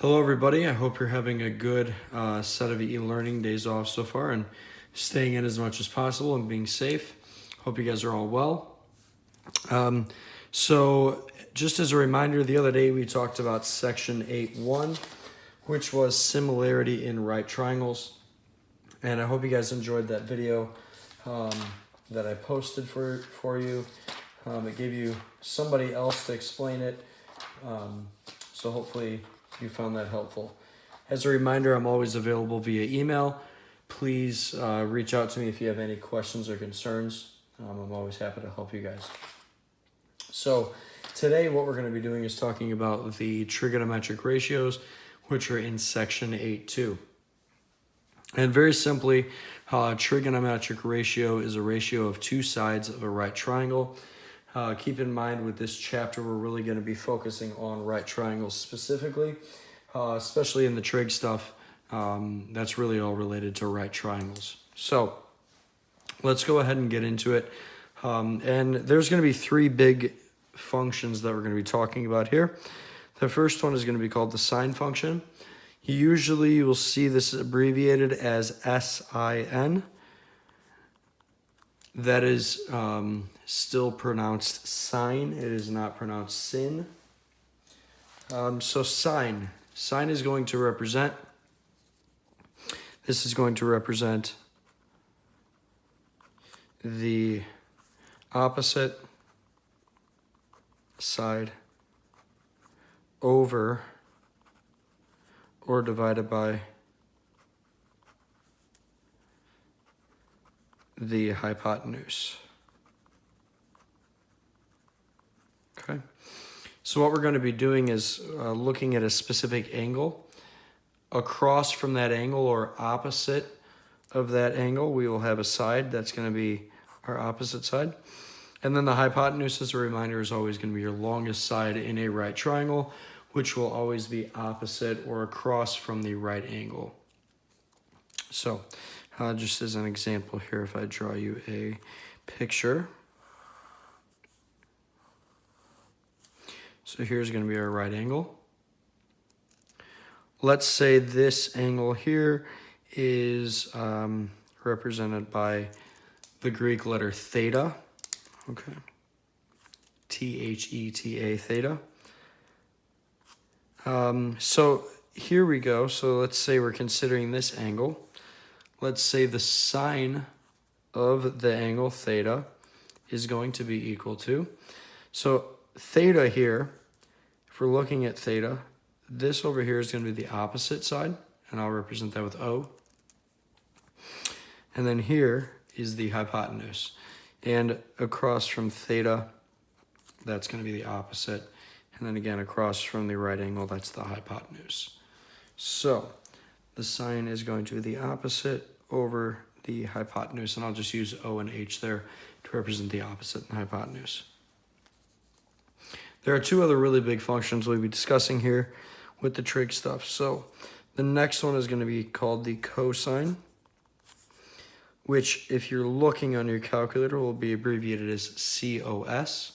Hello everybody, I hope you're having a good set of e-learning days off so far and staying in as much as possible and being safe. Hope you guys are all well. So just as a reminder, the other day we talked about section 8.1, which was similarity in right triangles. And I hope you guys enjoyed that video that I posted for you. It gave you somebody else to explain it. So hopefully you found that helpful. As a reminder, I'm always available via email. Please reach out to me if you have any questions or concerns. I'm always happy to help you guys. So today what we're going to be doing is talking about the trigonometric ratios, which are in section 8.2. And very simply, a trigonometric ratio is a ratio of two sides of a right triangle. Keep in mind with this chapter, we're really going to be focusing on right triangles specifically, especially in the trig stuff. That's really all related to right triangles. So let's go ahead and get into it. And there's going to be three big functions that we're going to be talking about here. The first one is going to be called the sine function. Usually you will see this abbreviated as SIN. That is still pronounced sine. It is not pronounced sin. So sine. Sine is going to represent, this is going to represent the opposite side over or divided by the hypotenuse. Okay, so what we're going to be doing is looking at a specific angle. Across from that angle or opposite of that angle, we will have a side that's going to be our opposite side. And then the hypotenuse, as a reminder, is always going to be your longest side in a right triangle, which will always be opposite or across from the right angle. So just as an example here, if I draw you a picture. So here's going to be our right angle. Let's say this angle here is represented by the Greek letter theta. Okay. Theta, theta. So here we go. So let's say we're considering this angle. Let's say the sine of the angle theta is going to be equal to, so theta here, if we're looking at theta, this over here is going to be the opposite side, and I'll represent that with O. And then here is the hypotenuse. And across from theta, that's going to be the opposite. And then again, across from the right angle, that's the hypotenuse. So the sine is going to be the opposite over the hypotenuse, and I'll just use O and H there to represent the opposite and hypotenuse. There are two other really big functions we'll be discussing here with the trig stuff. So the next one is going to be called the cosine, which if you're looking on your calculator will be abbreviated as COS.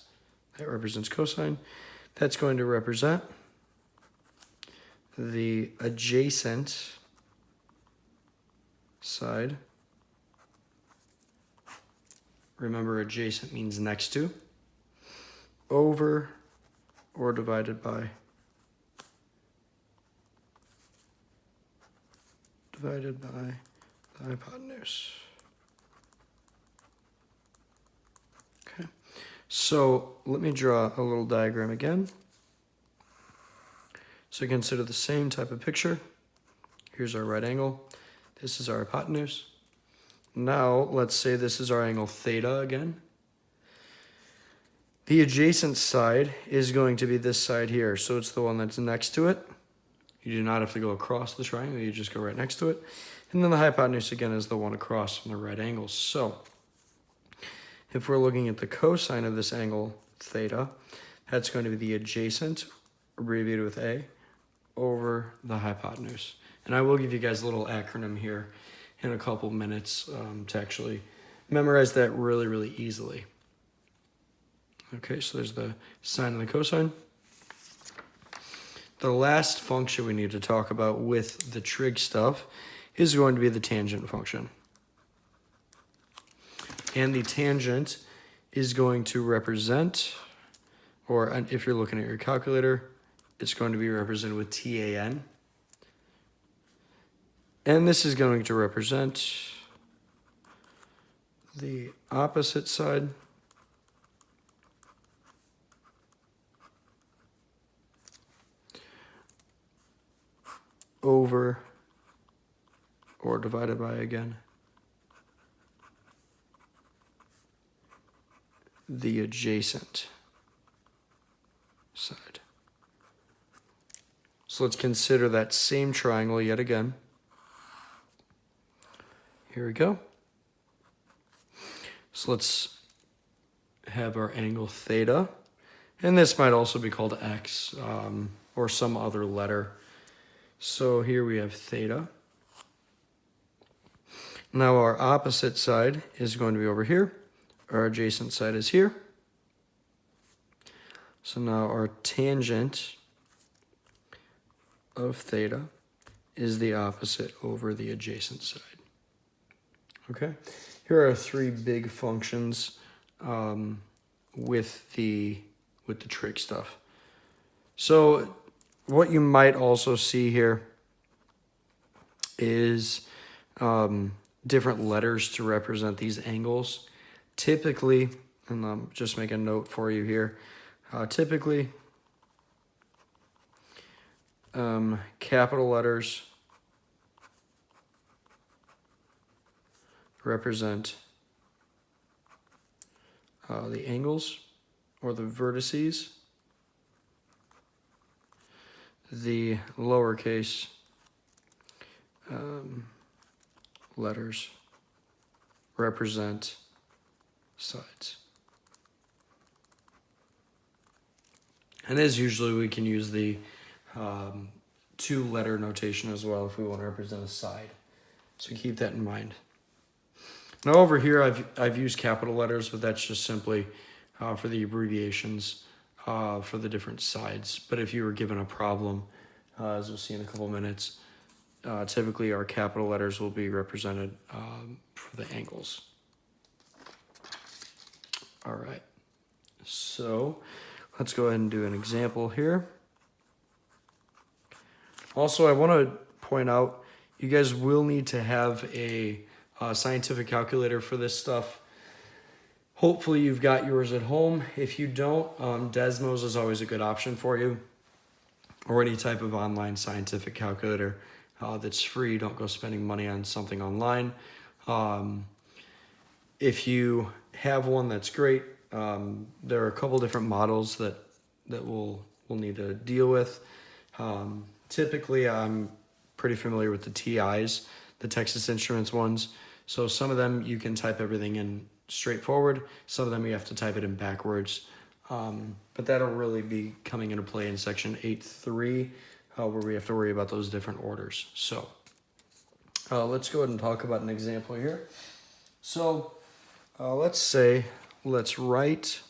That represents cosine. That's going to represent the adjacent side. Remember, adjacent means next to, over or divided by the hypotenuse. Okay, so let me draw a little diagram again. So consider the same type of picture. Here's our right angle. This is our hypotenuse. Now let's say this is our angle theta again. The adjacent side is going to be this side here. So it's the one that's next to it. You do not have to go across the triangle, you just go right next to it. And then the hypotenuse again is the one across from the right angle. So if we're looking at the cosine of this angle theta, that's going to be the adjacent, abbreviated with A, over the hypotenuse. And I will give you guys a little acronym here in a couple minutes to actually memorize that really, really easily. Okay, so there's the sine and the cosine. the last function we need to talk about with the trig stuff is going to be the tangent function. And the tangent is going to represent, or if you're looking at your calculator, it's going to be represented with TAN. And this is going to represent the opposite side over, or divided by again, the adjacent side. So let's consider that same triangle yet again. Here we go. So let's have our angle theta, and this might also be called x or some other letter. So here we have theta. Now our opposite side is going to be over here. Our adjacent side is here. So now our tangent of theta is the opposite over the adjacent side. Okay, here are three big functions with the trig stuff. So what you might also see here is different letters to represent these angles. Typically, and I'm just make a note for you here, typically capital letters represent the angles or the vertices. The lowercase letters represent sides. And as usually we can use the two-letter notation as well if we want to represent a side. So keep that in mind. Now over here I've used capital letters, but that's just simply for the abbreviations for the different sides. But if you were given a problem, as we'll see in a couple minutes, typically our capital letters will be represented for the angles. All right, so let's go ahead and do an example here. Also, I want to point out, you guys will need to have a scientific calculator for this stuff. Hopefully you've got yours at home. If you don't, Desmos is always a good option for you, or any type of online scientific calculator that's free. Don't go spending money on something online. If you have one, that's great. There are a couple different models that we'll need to deal with. Typically, I'm pretty familiar with the TIs, the Texas Instruments ones. So some of them you can type everything in straightforward. Some of them you have to type it in backwards. But that'll really be coming into play in section 8.3, where we have to worry about those different orders. So let's go ahead and talk about an example here. So let's write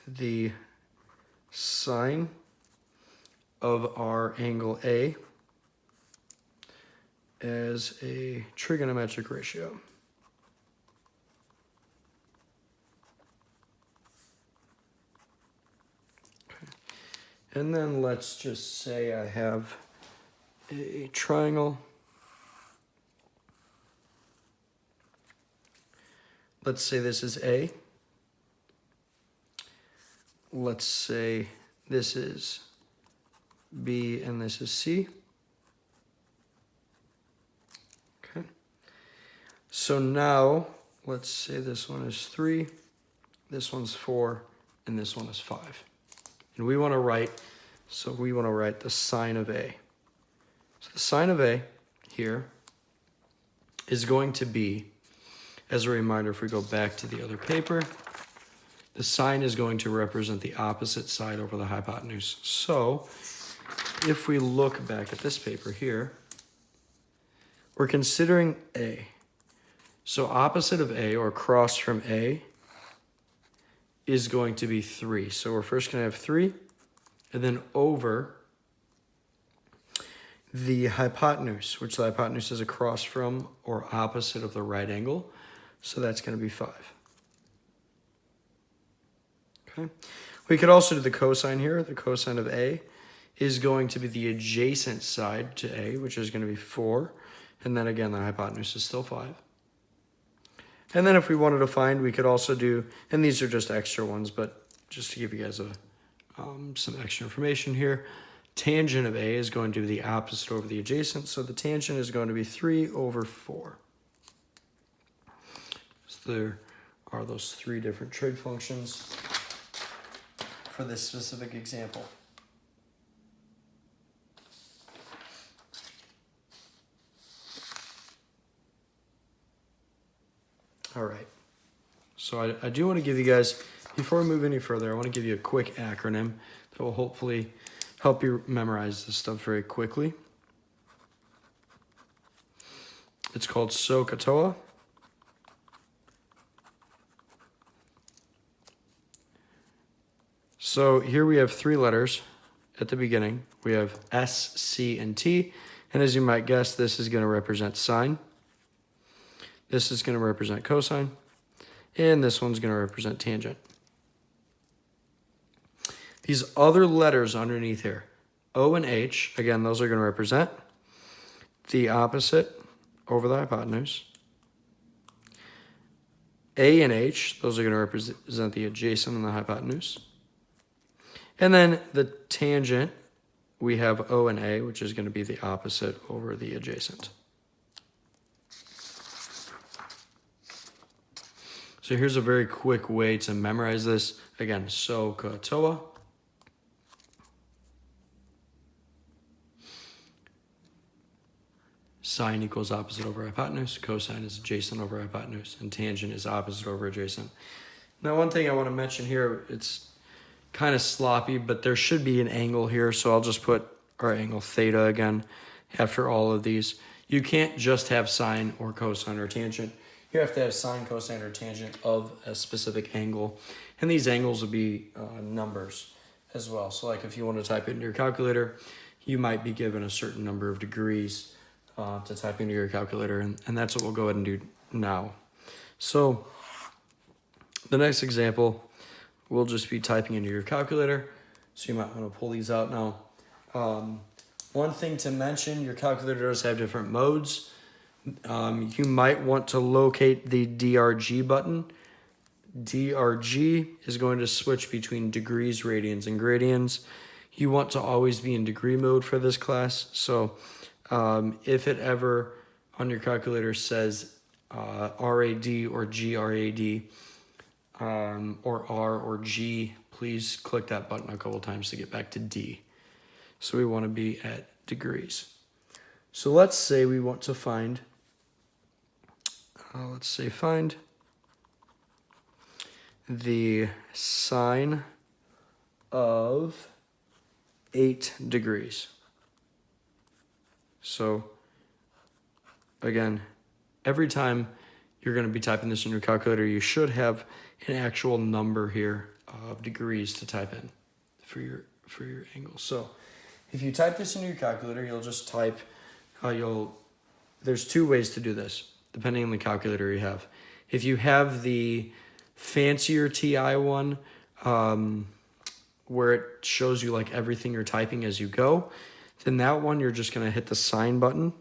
the sine of our angle A as a trigonometric ratio. Okay. And then let's just say I have a triangle. Let's say this is A. Let's say this is B and this is C. Okay. So now let's say this one is 3, this one's 4, and this one is 5. And we want to write the sine of A. So the sine of A here is going to be, as a reminder, if we go back to the other paper, the sine is going to represent the opposite side over the hypotenuse. So if we look back at this paper here, we're considering A. So opposite of A, or across from A, is going to be 3. So we're first going to have 3, and then over the hypotenuse, which the hypotenuse is across from or opposite of the right angle. So that's going to be 5. Okay. We could also do the cosine here. The cosine of A is going to be the adjacent side to A, which is going to be 4. And then again, the hypotenuse is still 5. And then if we wanted to find, we could also do, and these are just extra ones, but just to give you guys some extra information here, tangent of A is going to be the opposite over the adjacent, so the tangent is going to be 3 over 4. So there are those 3 different trig functions for this specific example. All right, so I do want to give you guys, before we move any further, I want to give you a quick acronym that will hopefully help you memorize this stuff very quickly. It's called SOHCAHTOA. So here we have 3 letters at the beginning. We have S, C, and T. And as you might guess, this is going to represent sine. This is going to represent cosine. And this one's going to represent tangent. These other letters underneath here, O and H, again, those are going to represent the opposite over the hypotenuse. A and H, those are going to represent the adjacent and the hypotenuse. And then the tangent, we have O and A, which is going to be the opposite over the adjacent. So here's a very quick way to memorize this. Again, SOHCAHTOA. Sine equals opposite over hypotenuse. Cosine is adjacent over hypotenuse. And tangent is opposite over adjacent. Now, one thing I want to mention here, it's kind of sloppy, but there should be an angle here. So I'll just put our angle theta again after all of these. You can't just have sine or cosine or tangent. You have to have sine, cosine, or tangent of a specific angle. And these angles will be numbers as well. So like if you want to type it into your calculator, you might be given a certain number of degrees to type into your calculator. And that's what we'll go ahead and do now. So the next example, we'll just be typing into your calculator. So you might want to pull these out now. One thing to mention, your calculator does have different modes. You might want to locate the DRG button. DRG is going to switch between degrees, radians, and gradians. You want to always be in degree mode for this class. So if it ever on your calculator says RAD or GRAD or R or G, please click that button a couple times to get back to D. So we want to be at degrees. So let's say we want to find, find the sine of 8 degrees. So again, every time you're going to be typing this in your calculator, you should have an actual number here of degrees to type in for your angle. So if you type this into your calculator, you'll just type, there's 2 ways to do this, depending on the calculator you have. If you have the fancier TI one, where it shows you like everything you're typing as you go, then that one you're just going to hit the sign button,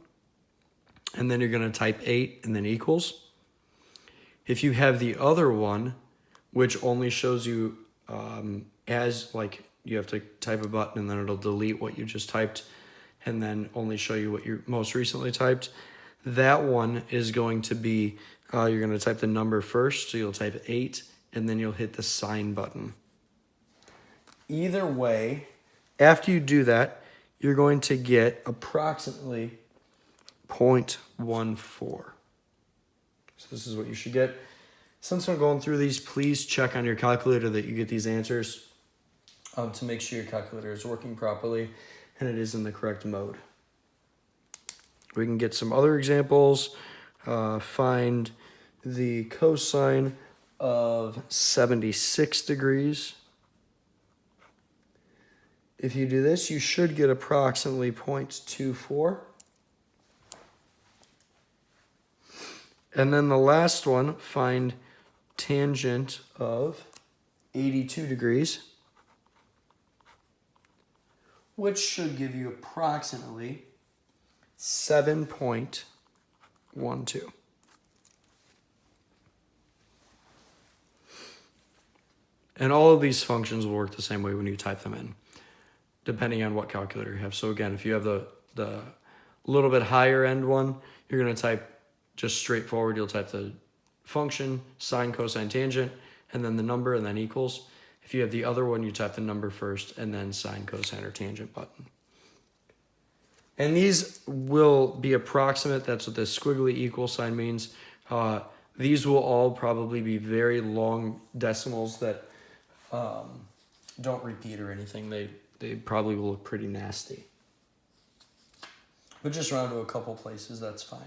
and then you're going to type 8 and then equals. If you have the other one, which only shows you as like you have to type a button and then it'll delete what you just typed and then only show you what you most recently typed, that one is going to be, you're going to type the number first, so you'll type 8 and then you'll hit the sign button. Either way, after you do that, you're going to get approximately 0.14. So this is what you should get. Since I'm going through these, please check on your calculator that you get these answers to make sure your calculator is working properly and it is in the correct mode. We can get some other examples. Find the cosine of 76 degrees If you do this, you should get approximately 0.24. And then the last one, find tangent of 82 degrees, which should give you approximately 7.12. And all of these functions will work the same way when you type them in, depending on what calculator you have. So again, if you have the little bit higher end one, you're going to type just straightforward. You'll type the function, sine, cosine, tangent, and then the number, and then equals. If you have the other one, you type the number first, and then sine, cosine, or tangent button. And these will be approximate. That's what this squiggly equal sign means. These will all probably be very long decimals that don't repeat or anything. They probably will look pretty nasty. But just round to a couple places, that's fine.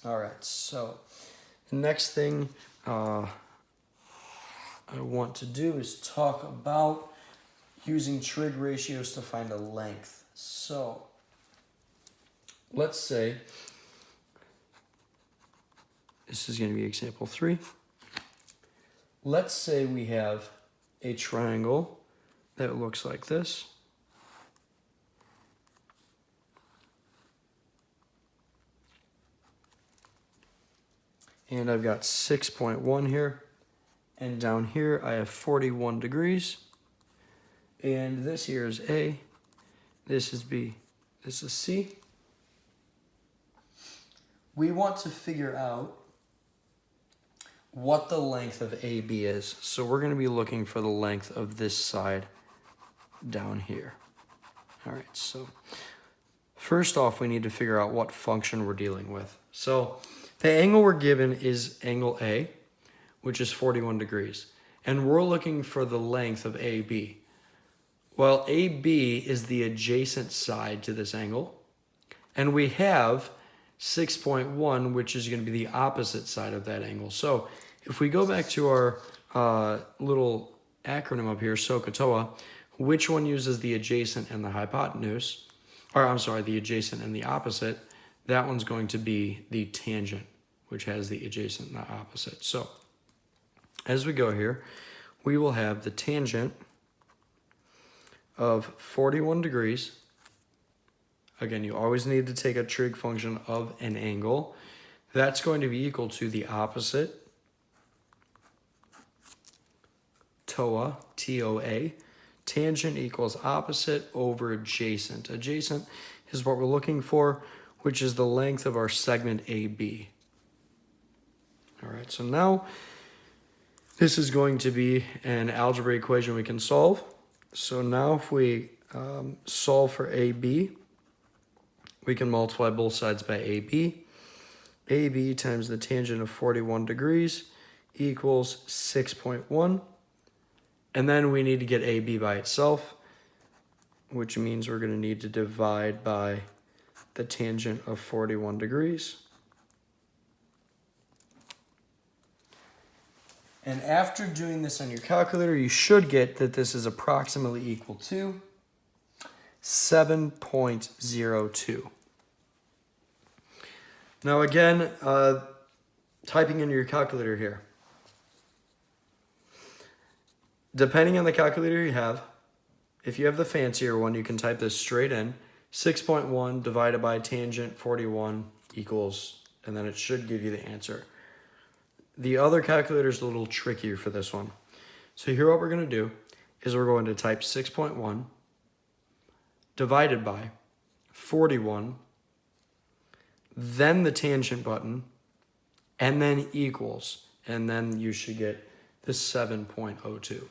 All right, so the next thing I want to do is talk about using trig ratios to find a length. So let's say this is going to be example 3. Let's say we have a triangle that looks like this. And I've got 6.1 here. And down here I have 41 degrees. And this here is A. This is B. This is C. We want to figure out what the length of AB is. So we're going to be looking for the length of this side down here. All right, so first off, we need to figure out what function we're dealing with. So the angle we're given is angle A, which is 41 degrees. And we're looking for the length of AB. Well, AB is the adjacent side to this angle. And we have 6.1, which is going to be the opposite side of that angle. So if we go back to our little acronym up here, SOHCAHTOA, which one uses the adjacent and the hypotenuse? Or I'm sorry, the adjacent and the opposite. That one's going to be the tangent, which has the adjacent and the opposite. So as we go here, we will have the tangent of 41 degrees. Again, you always need to take a trig function of an angle. That's going to be equal to the opposite, TOA, T-O-A. Tangent equals opposite over adjacent. Adjacent is what we're looking for, which is the length of our segment AB. All right, so now this is going to be an algebra equation we can solve. So now if we solve for AB, we can multiply both sides by AB. AB times the tangent of 41 degrees equals 6.1. And then we need to get AB by itself, which means we're going to need to divide by the tangent of 41 degrees. And after doing this on your calculator, you should get that this is approximately equal to 7.02. Now again, typing into your calculator here. Depending on the calculator you have, if you have the fancier one, you can type this straight in. 6.1 divided by tangent 41 equals, and then it should give you the answer. The other calculator is a little trickier for this one. So here what we're going to do is we're going to type 6.1 divided by 41, then the tangent button, and then equals, and then you should get the 7.02.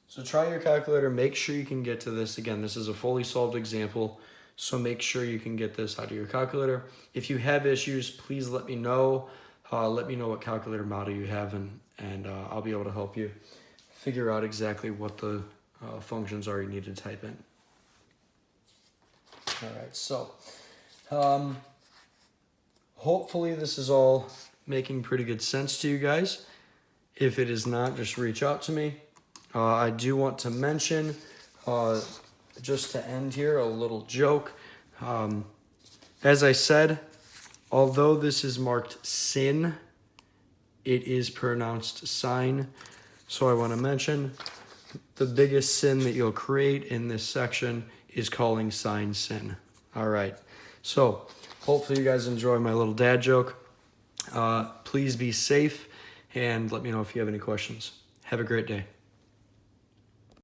So try your calculator, make sure you can get to this. Again, this is a fully solved example, so make sure you can get this out of your calculator. If you have issues, please let me know. Let me know what calculator model you have, and I'll be able to help you figure out exactly what the functions are you need to type in. All right, so hopefully this is all making pretty good sense to you guys. If it is not, just reach out to me. I do want to mention, just to end here, a little joke. As I said, although this is marked sin, it is pronounced sign. So I want to mention the biggest sin that you'll create in this section is calling sign sin. All right. So hopefully you guys enjoy my little dad joke. Please be safe and let me know if you have any questions. Have a great day.